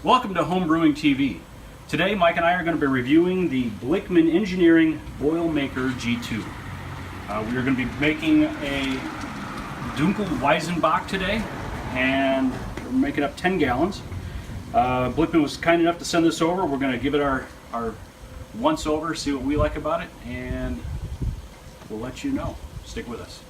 Welcome to Home Brewing TV. Today Mike and I are going to be reviewing the Blichmann BoilerMakerG2. We are going to be making a Dunkel Weizenbock today, and we're making up 10 gallons. Blichmann was kind enough to send this over. We're going to give it our once over, see what we like about it, and we'll let you know. Stick with us.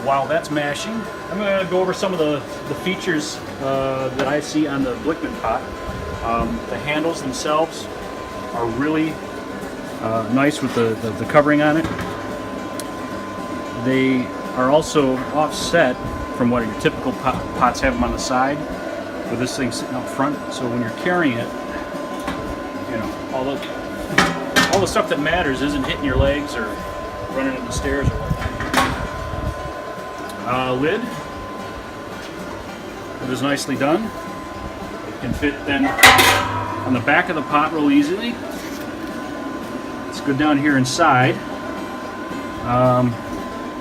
While that's mashing, I'm going to go over some of the features that I see on the Blichmann pot. The handles themselves are really nice with the covering on it. They are also offset from what your typical pots have them on the side, with this thing sitting up front. So when you're carrying it, you know, all the stuff that matters isn't hitting your legs or running up the stairs or whatnot. Lid. It is nicely done. It can fit then on the back of the pot real easily. Let's go down here inside.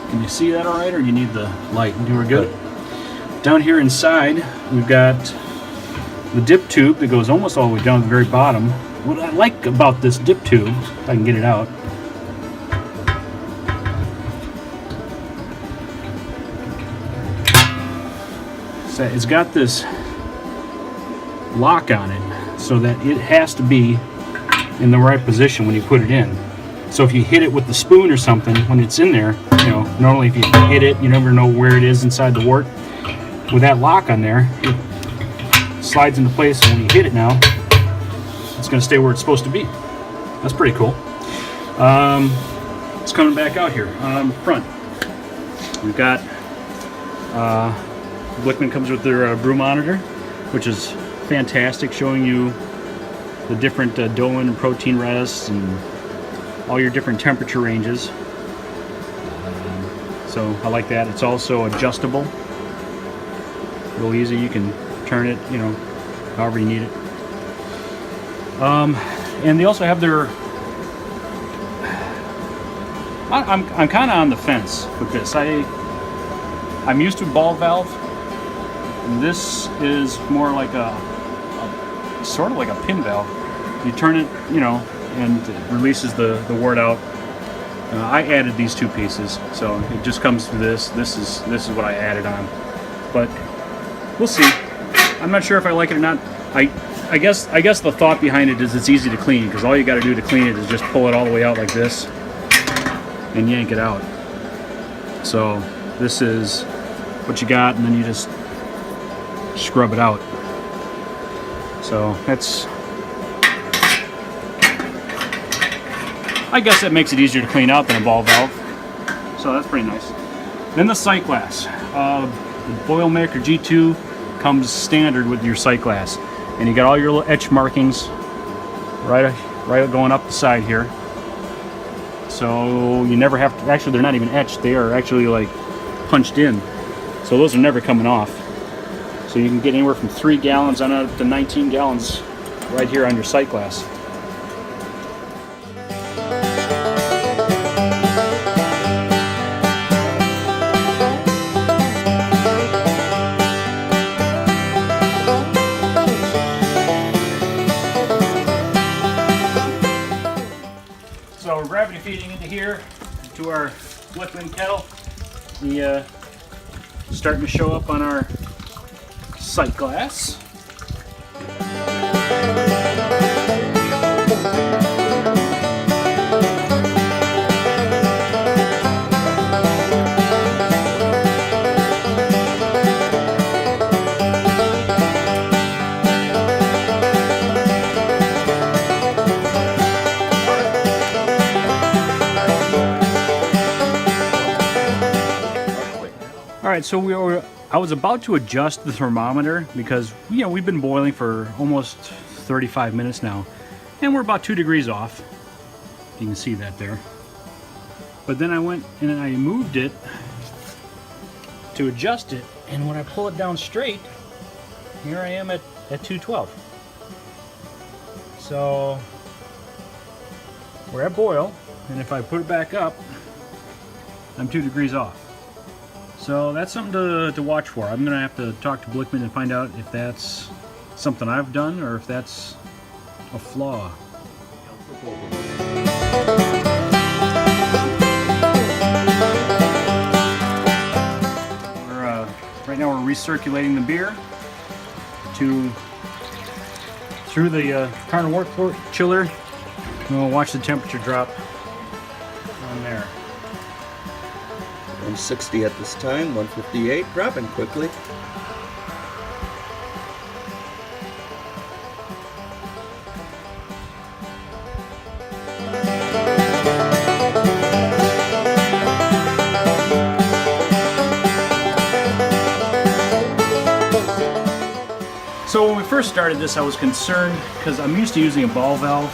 Can you see that all right, or you need the light? We're good. Down here inside, we've got the dip tube that goes almost all the way down to the very bottom. What I like about this dip tube, if I can get it out, it's got this lock on it so that it has to be in the right position when you put it in. So if you hit it with the spoon or something when it's in there, you know, normally if you hit it, you never know where it is inside the wort. With that lock on there, it slides into place, and when you hit it now, it's going to stay where it's supposed to be. That's pretty cool. It's coming back out here. Front, we've got Blichmann comes with their brew monitor, which is fantastic, showing you the different dough and protein rests and all your different temperature ranges. So I like that. It's also adjustable, real easy. You can turn it, you know, however you need it. And they also have their. I'm kind of on the fence with this. I'm used to ball valve. This is more like a sort of like a pin valve. You turn it, you know, and it releases the wort out. I added these two pieces, so it just comes through this. This is what I added on, but we'll see. I'm not sure if I like it or not. I guess the thought behind it is it's easy to clean, because all you got to do to clean it is just pull it all the way out like this and yank it out. So this is what you got, and then you just scrub it out. So that's, I guess that makes it easier to clean out than a ball valve. So that's pretty nice. Then the sight glass. The BoilerMakerG2 comes standard with your sight glass, and you got all your little etch markings right going up the side here. So you never have to, actually they're not even etched, they are actually like punched in. So those are never coming off. So you can get anywhere from 3 gallons on up to 19 gallons right here on your sight glass. So we're gravity feeding into here, to our Blichmann kettle. The starting to show up on our sight glass. All right, so I was about to adjust the thermometer because, you know, we've been boiling for almost 35 minutes now, And we're about 2 degrees off. You can see that there. But then I went and I moved it to adjust it, and when I pull it down straight, here I am at 212. So we're at boil, and if I put it back up, I'm 2 degrees off. So that's something to watch for. I'm gonna have to talk to Blichmann and find out if that's something I've done or if that's a flaw. Right now we're recirculating the beer through the carton work chiller, and we'll watch the temperature drop on there. 160 at this time, 158, dropping quickly. So when we first started this, I was concerned because I'm used to using a ball valve,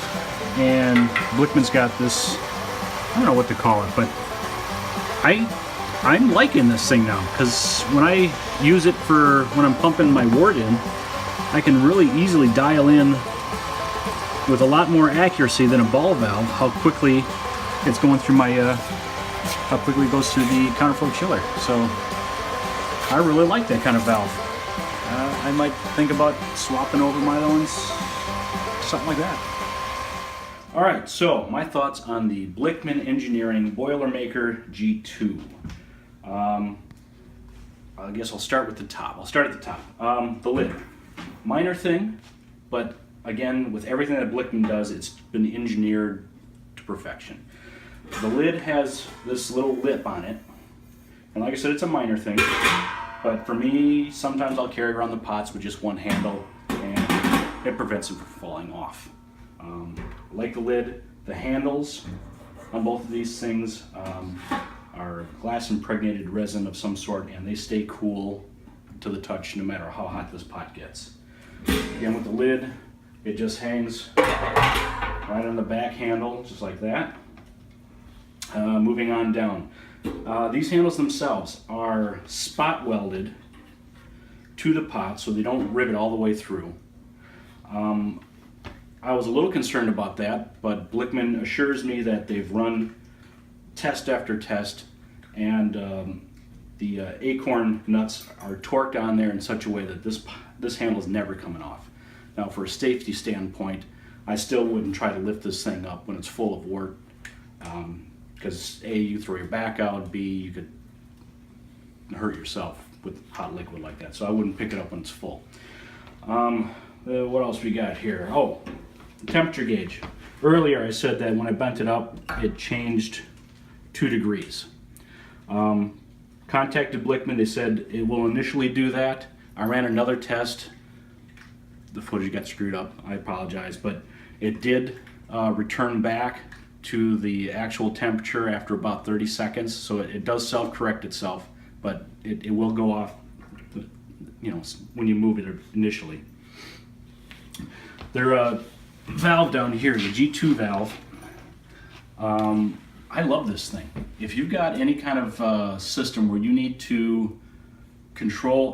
and Blichmann's got this, I don't know what to call it, but I'm liking this thing now, because when I use it for when I'm pumping my wort in, I can really easily dial in with a lot more accuracy than a ball valve how quickly it's going through my how quickly it goes through the counterflow chiller. So I really like that kind of valve. I might think about swapping over my other ones, something like that. All right, so my thoughts on the Blichmann Engineering BoilerMakerG2. I guess I'll start with the top. I'll start at the top. The lid. Minor thing, but again, with everything that Blichmann does, it's been engineered to perfection. The lid has this little lip on it, and like I said, it's a minor thing, but for me, sometimes I'll carry around the pots with just one handle, and it prevents them from falling off. Like the lid, the handles on both of these things are glass impregnated resin of some sort, and they stay cool to the touch no matter how hot this pot gets. Again, with the lid, it just hangs right on the back handle, just like that. Moving on down. These handles themselves are spot welded to the pot so they don't rivet all the way through. I was a little concerned about that, but Blichmann assures me that they've run test after test, and the acorn nuts are torqued on there in such a way that this handle is never coming off. Now, for a safety standpoint, I still wouldn't try to lift this thing up when it's full of wort, because A, you throw your back out, B, you could hurt yourself with hot liquid like that, so I wouldn't pick it up when it's full. What else we got here? Oh, the temperature gauge. Earlier I said that when I bent it up, it changed 2 degrees. Contacted Blichmann, they said it will initially do that. I ran another test. The footage got screwed up, I apologize, but it did return back to the actual temperature after about 30 seconds, so it does self-correct itself, but it will go off, you know, when you move it initially. Their valve down here, the G2 valve, I love this thing. If you've got any kind of system where you need to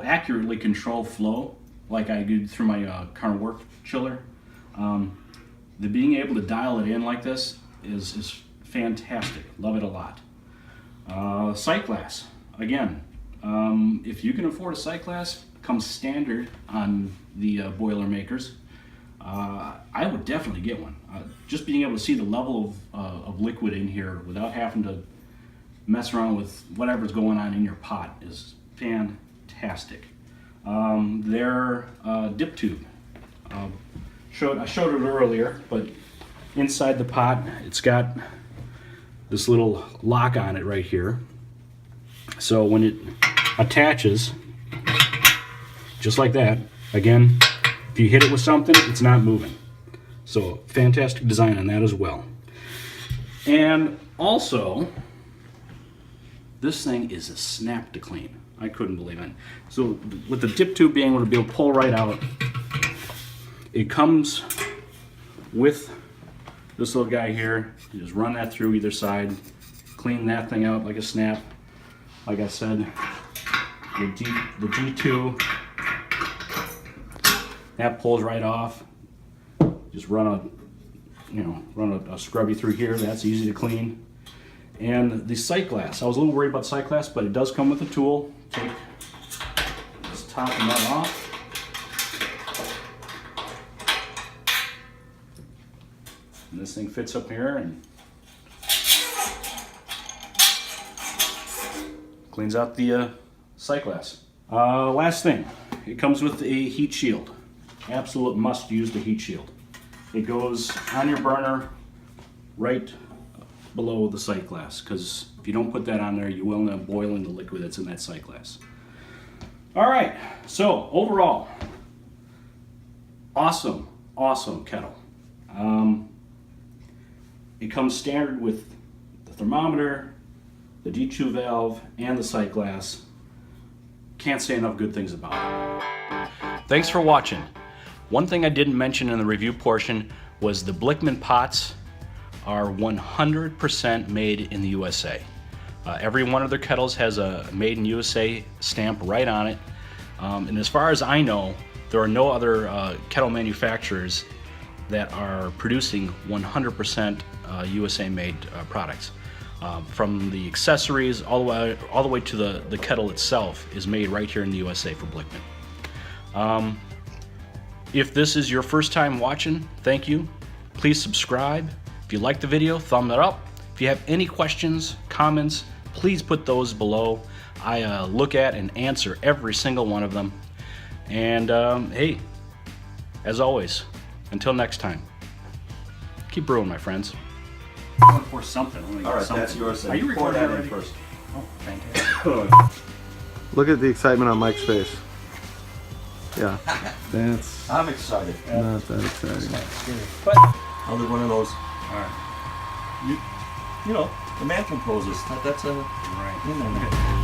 accurately control flow, like I do through my current work chiller, the being able to dial it in like this is fantastic. Love it a lot. Sight glass, again, if you can afford a sight glass, comes standard on the Boilermakers. I would definitely get one. Just being able to see the level of liquid in here without having to mess around with whatever's going on in your pot is fantastic. Their dip tube. I showed it earlier, but inside the pot, it's got this little lock on it right here. So when it attaches, just like that, again, if you hit it with something, it's not moving. So fantastic design on that as well. And also, this thing is a snap to clean. I couldn't believe it. So with the dip tube being able to pull right out, it comes with this little guy here, you just run that through either side, clean that thing out like a snap. Like I said, the G2, that pulls right off. Just run a scrubby through here. That's easy to clean. And the sight glass, I was a little worried about sight glass, but it does come with a tool. Take this top and that off. And this thing fits up here and cleans out the sight glass. Last thing, it comes with a heat shield. Absolute must use the heat shield. It goes on your burner right below the sight glass, because if you don't put that on there, you will end up boiling the liquid that's in that sight glass. All right, so overall, awesome kettle. It comes standard with the thermometer, the G2 valve, and the sight glass. Can't say enough good things about it. Thanks for watching. One thing I didn't mention in the review portion was the Blichmann pots are 100% made in the USA. Every one of their kettles has a Made in USA stamp right on it. And as far as I know, there are no other kettle manufacturers that are producing 100% USA made products. From the accessories all the way to the kettle itself is made right here in the USA for Blichmann. If this is your first time watching, thank you. Please subscribe. If you like the video, thumb it up. If you have any questions, comments, please put those below. I look at and answer every single one of them. And hey, as always, until next time, keep brewing, my friends. I'm gonna pour something. All right, that's yours. Are you pour recording that already? in first? Oh, fantastic. Look at the excitement on Mike's face. Yeah, that's I'm excited. not that exciting. But I'll do one of those. all right. You know, the man composes. That's a Right. in there.